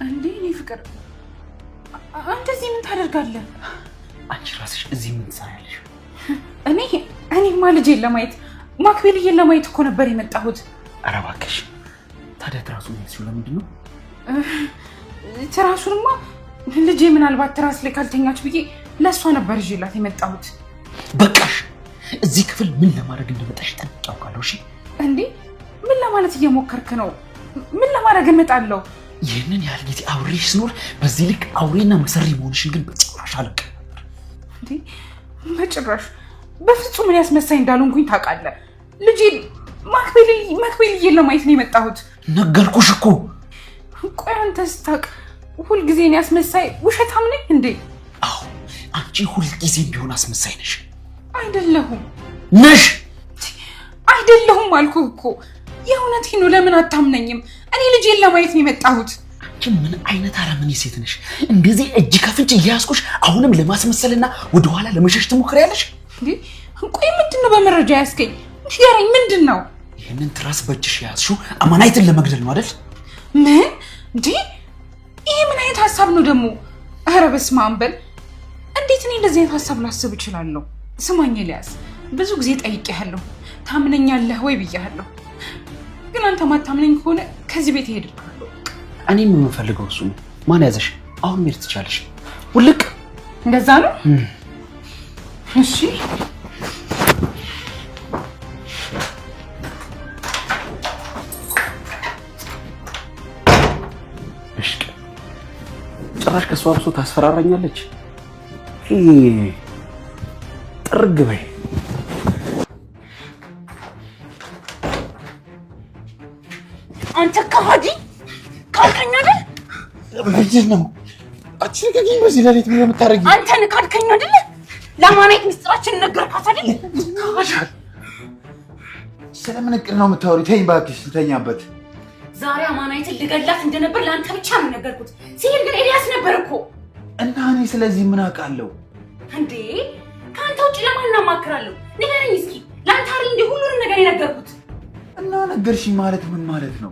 እንዴ እኔ ፍቅር አንተ እዚህ ምን ታደርጋለህ? አንቺ ራስሽ እዚህ ምን ትሰሪያለሽ? እኔማ ልጄን ለማየት ማክቤልዬን ለማየት እኮ ነበር የመጣሁት። ኧረ እባክሽ ታዲያ ትራሱን ያዝሽው ለምንድን ነው? ትራሱንማ ልጄ ምናልባት ትራስ ላይ ካልተኛች ብዬ ለእሷ ነበር ይዤላት የመጣሁት። በቃሽ። እዚህ ክፍል ምን ለማድረግ እንደመጣሽ ጠንቅቄ አውቃለሁ። እሺ እንዴ ምን ለማለት እየሞከርክ ነው? ምን ለማድረግ እመጣለሁ? ይህንን ያህል ጊዜ አውሬሽ ስኖር በዚህ ልክ አውሬና መሰሪ መሆንሽን ግን በጭራሽ አላውቅም ነበር። እንዴ በጭራሽ በፍጹም ምን ያስመሳይ እንዳልሆንኩኝ ታውቃለህ። ልጄ ማክቤልዬን ለማየት ነው የመጣሁት። ነገርኩሽ እኮ። ቆይ አንተ ስታውቅ ሁልጊዜ እኔ አስመሳይ ውሸታም ነኝ እንዴ? አዎ አንቺ ሁልጊዜ ቢሆን አስመሳይ ነሽ። አይደለሁም። ነሽ። አይደለሁም አልኩህ እኮ። የእውነቴን ነው። ለምን አታምነኝም? እኔ ልጄን ለማየት ነው የመጣሁት። አንቺ ምን አይነት አረመኔ ሴት ነሽ? እንደዚህ እጅ ከፍንጭ እያያዝኩሽ አሁንም ለማስመሰልና ወደኋላ ለመሸሽ ትሞክሪያለሽ? እንዴ ቆይ ምንድነው በመረጃ ያስከኝ? ንገረኝ፣ ምንድን ነው? ይህንን ትራስ በእጅሽ ያዝሽው አማናይትን ለመግደል ነው አይደል? ምን? እንዴ ይሄ ምን አይነት ሀሳብ ነው ደግሞ? ኧረ በስመ አብ በል። እንዴት እኔ እንደዚህ አይነት ሀሳብ ላስብ እችላለሁ? ስማኝ ኤልያስ፣ ብዙ ጊዜ ጠይቄሃለሁ፣ ታምነኛለህ ወይ ብያለሁ። ግን አንተ ማታምነኝ ከሆነ ከዚህ ቤት እሄድልሃለሁ። እኔም የምፈልገው እሱ ነው። ማን ያዘሽ? አሁን መሄድ ትቻለሽ። ውልቅ። እንደዛ ነው? እሺ ጭራሽ ከሷ ብሶ ታስፈራራኛለች። ጥርግ በይ። አንተ ከሃዲ ካልከኝ አይደል? ምንድን ነው? አትሸከኪኝ። በዚህ ሌሊት ምን የምታደርጊው? አንተን ካልከኝ አይደል? ለማናይት ምስጢራችንን ነገርካት አይደል? ታዋሻል። ስለምን እቅድ ነው የምታወሪው? ተይኝ እባክሽ፣ ልተኛበት። ዛሬ አማናይትን ልገላት እንደነበር ለአንተ ብቻ ነው ነገርኩት። ሲሄድ ግን ኤልያስ ነበር እኮ። እና እኔ ስለዚህ ምን አውቃለሁ እንዴ? ከአንተ ውጭ ለማን እናማክራለሁ? ንገረኝ እስኪ። ለአንተ አይደል እንደ ሁሉንም ነገር የነገርኩት? እና ነገርሽኝ ማለት ምን ማለት ነው?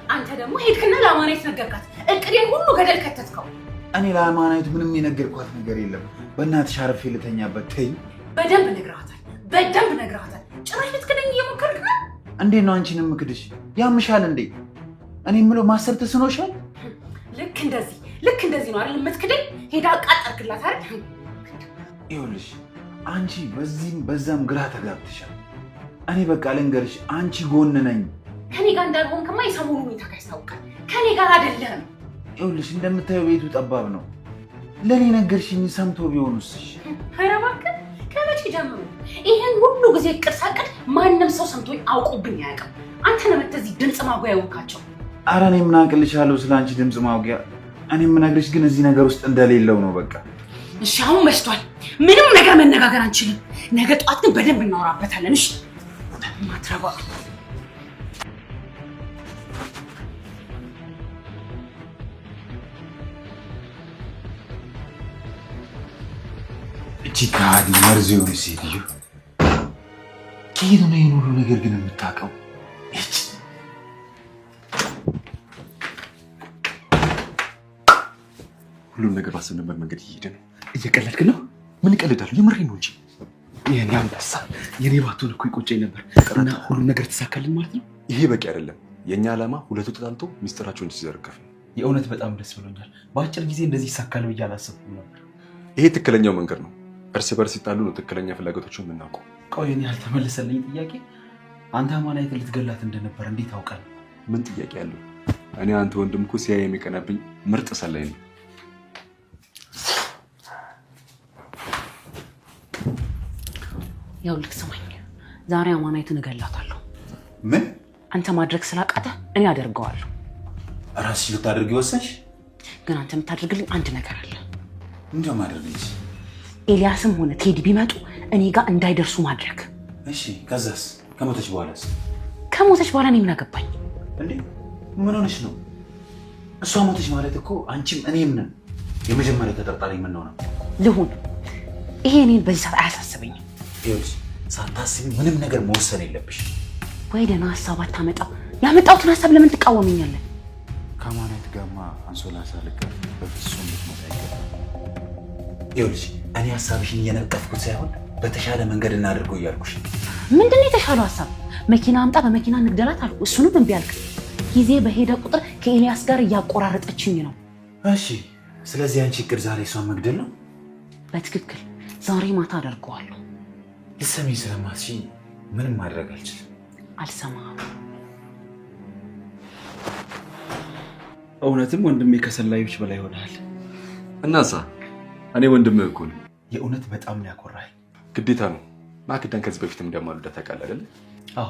አንተ ደግሞ ሄድክና ለአማናይት ነገርካት። እቅዴን ሁሉ ገደል ከተትከው። እኔ ለአማናይት ምንም የነገርኳት ነገር የለም። በእናትሽ አረፌ ልተኛበት። ተይኝ። በደንብ ነግረሃታል፣ በደንብ ነግረሃታል። ጭራሽ ልትክደኝ እየሞከርክ ነው። እንዴት ነው አንቺን የምክድሽ? ያምሻል እንዴ? እኔ የምለው ማሰብ ተስኖሻል? ልክ እንደዚህ ነው አይደል የምትክደኝ? ሄዳ አቃጠርክላት አይደል? ይኸውልሽ አንቺ በዚህም በዛም ግራ ተጋብተሻል። እኔ በቃ ልንገርሽ፣ አንቺ ጎን ነኝ። ከኔ ጋር እንዳልሆንክማ የሰሞኑ ሁኔታ ያስታውቃል። ከኔ ጋር አይደለም። ይኸውልሽ እንደምታየው ቤቱ ጠባብ ነው። ለኔ ነገርሽኝ ሰምቶ ቢሆንስ? ኧረ እባክህ ከመቼ ጀምሮ ይሄን ሁሉ ጊዜ እቅድ ሳቅድ ማንም ሰው ሰምቶኝ አውቆብኝ አያውቅም። አንተ ነው የምትዚህ ድምፅ ማጉያ የሆንካቸው። ኧረ እኔ ምን አውቅልሻለሁ ስለ አንቺ ድምፅ ማጉያ። እኔ የምነግርሽ ግን እዚህ ነገር ውስጥ እንደሌለው ነው በቃ። እሺ አሁን መሽቷል። ምንም ነገር መነጋገር አንችልም። ነገ ጠዋት ግን በደንብ እናወራበታለን። እሺ ማትረባ እቺ ካዲ መርዝ የሆነች ሴትዮ ከየት ነው ይሄን ሁሉ ነገር ግን የምታውቀው? እቺ ሁሉም ነገር ባሰብንበት መንገድ እየሄደ ነው። እየቀለድክ ነው? ምን እቀልዳለሁ? የምሬን ነው እንጂ የኔ አንበሳ፣ የኔ ባትሆን እኮ ይቆጨኝ ነበር። እና ሁሉም ነገር ተሳካልን ማለት ነው? ይሄ በቂ አይደለም። የእኛ ዓላማ ሁለቱ ተጣልቶ ሚስጥራቸውን ሲዘረገፍ ነው። የእውነት በጣም ደስ ብሎኛል። በአጭር ጊዜ እንደዚህ ይሳካል ብዬ አላሰብኩም ነበር። ይሄ ትክክለኛው መንገድ ነው። እርስ በርስ ሲጣሉ ነው ትክክለኛ ፍላጎቶችን የምናውቀው። ቆይ እኔ ያልተመለሰልኝ ጥያቄ፣ አንተ አማናይትን ልትገላት እንደነበር እንዴት አውቃለሁ? ምን ጥያቄ ያለው? እኔ አንተ ወንድም እኮ ሲያይ የሚቀናብኝ ምርጥ ሰላይ ነው። ያው ልክ ስማኝ፣ ዛሬ አማናይትን እገላታለሁ። ምን? አንተ ማድረግ ስላቃተ እኔ አደርገዋለሁ። ራስሽ ልታደርጊ ወሰንሽ? ግን አንተ የምታደርግልኝ አንድ ነገር አለ። እንደው ማድረግልሽ? ኤልያስም ሆነ ቴዲ ቢመጡ እኔ ጋር እንዳይደርሱ ማድረግ። እሺ ከዛስ? ከሞተች በኋላስ? ከሞተች በኋላ እኔ ምን አገባኝ እንዴ? ምን ሆነሽ ነው? እሷ ሞተች ማለት እኮ አንቺም እኔም ነን የመጀመሪያ ተጠርጣሪ የምንሆነው። ልሁን፣ ይሄ እኔን በዚህ ሰዓት አያሳስበኝም። ይኸውልሽ ሳታስቢ ምንም ነገር መወሰን የለብሽ። ወይ ደህና ሀሳብ አታመጣ። ያመጣሁትን ሀሳብ ለምን ትቃወመኛለህ? ከማናይት ጋማ አንሶላ ሳልቀ በፍጹም ልትመጣ ይገባል። ይኸውልሽ እኔ ሀሳብሽን እየነቀፍኩት ሳይሆን በተሻለ መንገድ እናድርገው እያልኩሽ። ምንድነው የተሻለው ሀሳብ? መኪና አምጣ በመኪና እንግደላት አልኩ። እሱንም እምቢ አልክ። ጊዜ በሄደ ቁጥር ከኤልያስ ጋር እያቆራረጠችኝ ነው። እሺ ስለዚህ አንቺ እቅድ ዛሬ እሷን መግደል ነው? በትክክል ዛሬ ማታ አደርገዋለሁ። ልትሰሚኝ ስለማትችይ ምንም ማድረግ አልችልም። አልሰማም። እውነትም ወንድሜ ከሰላዮች በላይ ሆነሃል። እናሳ እኔ ወንድምህ እኮ ነኝ። የእውነት በጣም ነው ያኮራኸኝ። ግዴታ ነው። ማክዳን ከዚህ በፊትም እንደማልወዳት ታውቃለህ አይደል? አዎ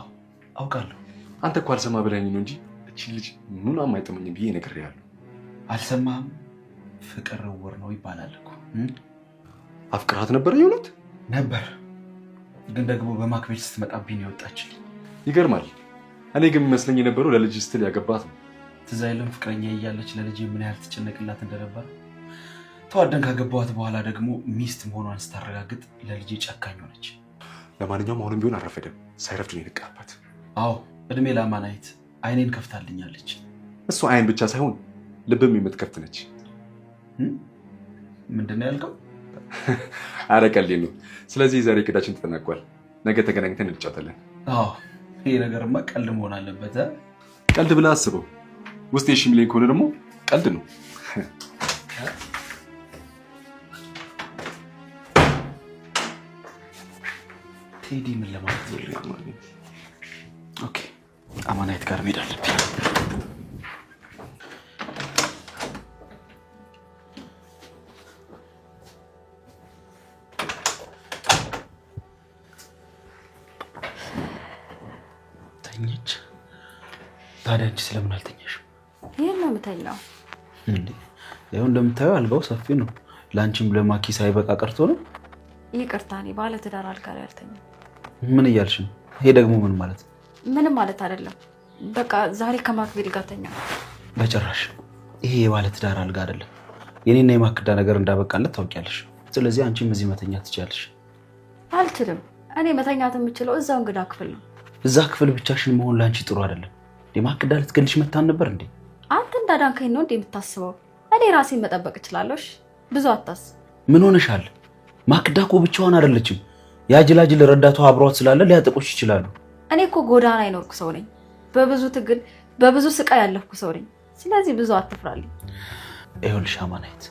አውቃለሁ። አንተ እኮ አልሰማ ብለኸኝ ነው እንጂ እቺ ልጅ ምኗም አይጥመኝም ብዬ ነግሬሃለሁ። አልሰማህም? ፍቅር እውር ነው ይባላል እኮ። አፍቅራት ነበር? የእውነት ነበር፣ ግን ደግሞ በማክቤት ስትመጣብኝ ነው የወጣችልኝ። ይገርማል። እኔ ግን የሚመስለኝ የነበረው ለልጅ ስትል ያገባት ነው። ትዝ አይልም ፍቅረኛ እያለች ለልጅ ምን ያህል ትጨነቅላት እንደነበር። ተዋደን ካገባኋት በኋላ ደግሞ ሚስት መሆኗን ስታረጋግጥ ለልጄ ጨካኝ ሆነች። ለማንኛውም አሁንም ቢሆን አልረፈደም። ሳይረፍድ ነው የነቃባት። አዎ እድሜ ለአማናይት አይኔን ከፍታልኛለች። እሱ አይን ብቻ ሳይሆን ልብም የምትከፍት ነች። ምንድን ነው ያልከው? ኧረ ቀልዴን ነው። ስለዚህ ዛሬ እቅዳችን ተጠናቋል። ነገ ተገናኝተን እንጫወታለን። አዎ ይሄ ነገርማ ቀልድ መሆን አለበት። ቀልድ ብለህ አስበው። ውስጥ የሺ ሚሊዮን ከሆነ ደግሞ ቀልድ ነው። ቴዲ ምን ለማለት ነው? ኦኬ አማናይት ጋር መሄድ አለብኝ። ተኝች። ታዲያ አንቺ ስለምን አልተኛሽም? ይሄን ነው የምተኛው። እንዴ ያው እንደምታየው አልጋው ሰፊ ነው። ለአንቺም ለማኪ ሳይበቃ ቀርቶ ነው? ይቅርታ፣ እኔ ባለ ትዳር አልጋ ላይ አልተኛም። ምን እያልሽ ነው? ይሄ ደግሞ ምን ማለት ነው? ምንም ማለት አይደለም። በቃ ዛሬ ከማክቤል ጋር ተኛ። በጭራሽ ይሄ የባለ ትዳር አልጋ አይደለም። የኔና የማክዳ ነገር እንዳበቃለት ታውቂያለሽ። ስለዚህ አንቺም እዚህ መተኛት ትችያለሽ። አልችልም። እኔ መተኛት የምችለው እዛው እንግዳ ክፍል ነው። እዛ ክፍል ብቻሽን መሆን ላንቺ ጥሩ አይደለም። የማክዳ ልትገልሽ መታን ነበር እንዴ? አንተ እንዳዳንከኝ ነው እንዴ የምታስበው? እኔ ራሴን መጠበቅ እችላለሁ። ብዙ አታስብ። ምን ሆነሻል? ማክዳ እኮ ብቻዋን አይደለችም። ያጅላጅል ረዳቷ አብሯት ስላለ ሊያጠቁሽ ይችላሉ። እኔ እኮ ጎዳና አይኖርኩ ሰው ነኝ። በብዙ ትግል በብዙ ስቃይ ያለፍኩ ሰው ነኝ። ስለዚህ ብዙ አትፍራልኝ። ይኸውልሽ አማናይት፣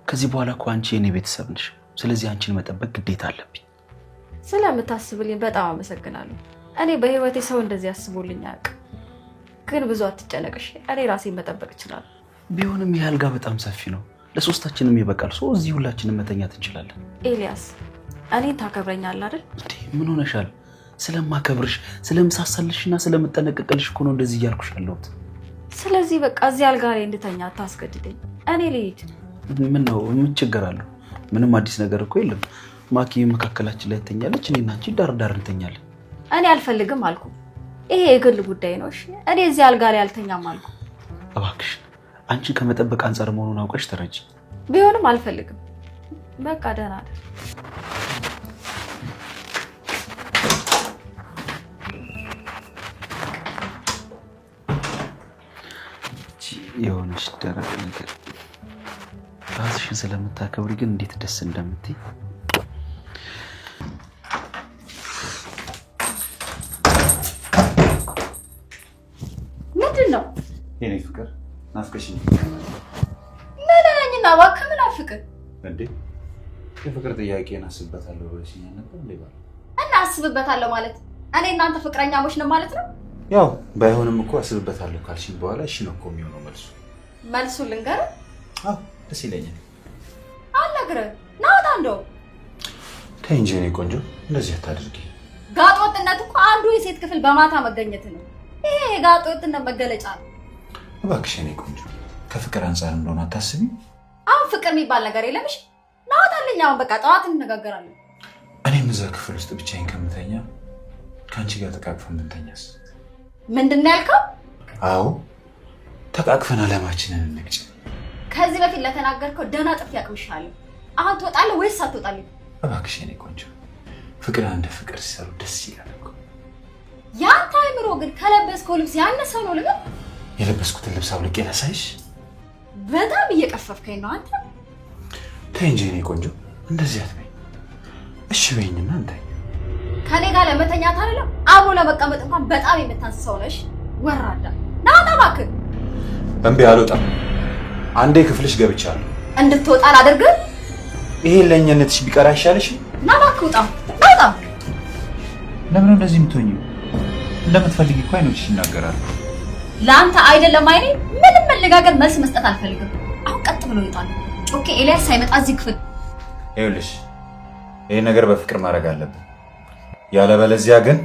ከዚህ በኋላ እኮ አንቺ የኔ ቤተሰብ ነሽ። ስለዚህ አንቺን መጠበቅ ግዴታ አለብኝ። ስለምታስብልኝ በጣም አመሰግናለሁ። እኔ በህይወቴ ሰው እንደዚህ ያስቡልኝ አያውቅም። ግን ብዙ አትጨነቅሽ። እኔ ራሴን መጠበቅ እችላለሁ። ቢሆንም ይህ አልጋ በጣም ሰፊ ነው። ለሶስታችንም ይበቃል። እዚህ ሁላችንም መተኛት እንችላለን። ኤልያስ እኔን ታከብረኛለህ አይደል? ምን ሆነሻል? ስለማከብርሽ ስለምሳሳልሽና ስለምጠነቀቅልሽ እኮ ነው እንደዚህ እያልኩሽ ያለሁት። ስለዚህ በቃ እዚህ አልጋ ላይ እንድተኛ አታስገድደኝ። እኔ ልሂድ። ምን ነው? ምን ችግር አለው? ምንም አዲስ ነገር እኮ የለም። ማኪ መካከላችን ላይ ትተኛለች፣ እኔና አንቺ ዳር ዳር እንተኛለን። እኔ አልፈልግም አልኩ። ይሄ የግል ጉዳይ ነው። እሺ እኔ እዚህ አልጋ ላይ አልተኛም አልኩ። እባክሽ አንቺ ከመጠበቅ አንጻር መሆኑን አውቀሽ ተረጂ። ቢሆንም አልፈልግም። በቃ ደህና አይደል? የሆነች ደረቅ ነገር ራስሽን ስለምታከብሪ ግን እንዴት ደስ እንደምትይ። ምንድን ነው የኔ ፍቅር? ናፍቀሽኝ። ምን ነኝና እባክህ ምን አፍቅር እንዴ? የፍቅር ጥያቄን አስብበታለሁ ብለሽኝ ነበር እንዴ? ባል እና አስብበታለሁ ማለት እኔ እናንተ ፍቅረኛሞች ነው ማለት ነው? ያው ባይሆንም እኮ አስብበታለሁ ካልሽኝ በኋላ እሺ ነው እኮ የሚሆነው መልሱ። መልሱ ልንገርህ? አዎ ደስ ይለኛል። አልነግርህም። ናውጣ እንደው ተይ እንጂ የኔ ቆንጆ እንደዚህ አታድርጊ። ጋጥ ወጥነት እኮ አንዱ የሴት ክፍል በማታ መገኘት ነው። ይሄ የጋጥ ወጥነት መገለጫ ነው። እባክሽ የኔ ቆንጆ ከፍቅር አንጻር እንደሆነ አታስቢ። አሁን ፍቅር የሚባል ነገር የለም። እሺ ናውጣልኝ። አሁን በቃ ጠዋት እንነጋገራለን። እኔም እዛ ክፍል ውስጥ ብቻዬን ከምተኛ ከአንቺ ጋር ተቃቅፈን ብንተኛስ? ምንድን ነው ያልከው? አዎ ተቃቅፈን አለማችንን እንግጭ። ከዚህ በፊት ለተናገርከው ደህና ጥፊ ያቅምሻለሁ። አሁን ትወጣለህ ወይስ አትወጣልኝ? እባክሽ የኔ ቆንጆ ፍቅር አንድ ፍቅር ሲሰሩ ደስ ይላል እኮ። ያንተ አይምሮ ግን ከለበስከው ልብስ ያነሰው ነው ልበል? የለበስኩትን ልብስ አውልቄ ላሳይሽ? በጣም እየቀፈፍከኝ ነው አንተ። ተይ እንጂ የኔ ቆንጆ እንደዚህ አትበይ። እሺ በይኝና እንተኛ። ከኔ ጋር ለመተኛት አይደለም አብሮ ለመቀመጥ እንኳን በጣም የምታንስሰው ነሽ። ወራዳ ና ውጣ እባክህ። እምቢ አልወጣም። አንዴ ክፍልሽ ገብቻለሁ። እንድትወጣ አላደርግም። ይሄ ለእኛነትሽ ቢቀር አይሻልሽም? ና እባክህ ውጣ። ውጣ። ለምን እንደዚህ የምትሆኚው? እንደምትፈልጊ እኮ አይኖችሽ ይናገራሉ። ለአንተ አይደለም አይኔ ምንም መነጋገር መልስ መስጠት አልፈልግም። አሁን ቀጥ ብሎ ይወጣል። ኦኬ ኤልያስ ሳይመጣ እዚህ ክፍል ይኸውልሽ ይሄ ነገር በፍቅር ማድረግ አለብን። ያለበለዚያ ግን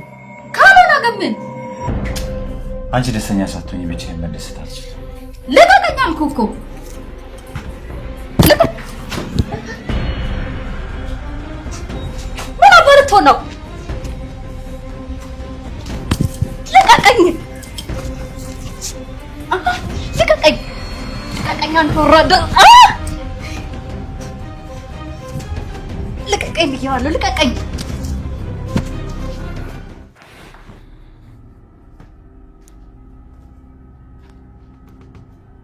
ካልሆነ ግን ምን? አንቺ ደስተኛ ሳትሆኚ ብቻዬን መደሰት አልችልም። ልቀቀኝ አልኩህ እኮ። ምን አበርቶ ነው? ልቀቀኝ! ልቀቀኝ! ልቀቀኝ! አንተ ወራዳ! ልቀቀኝ ብያለሁ። ልቀቀኝ!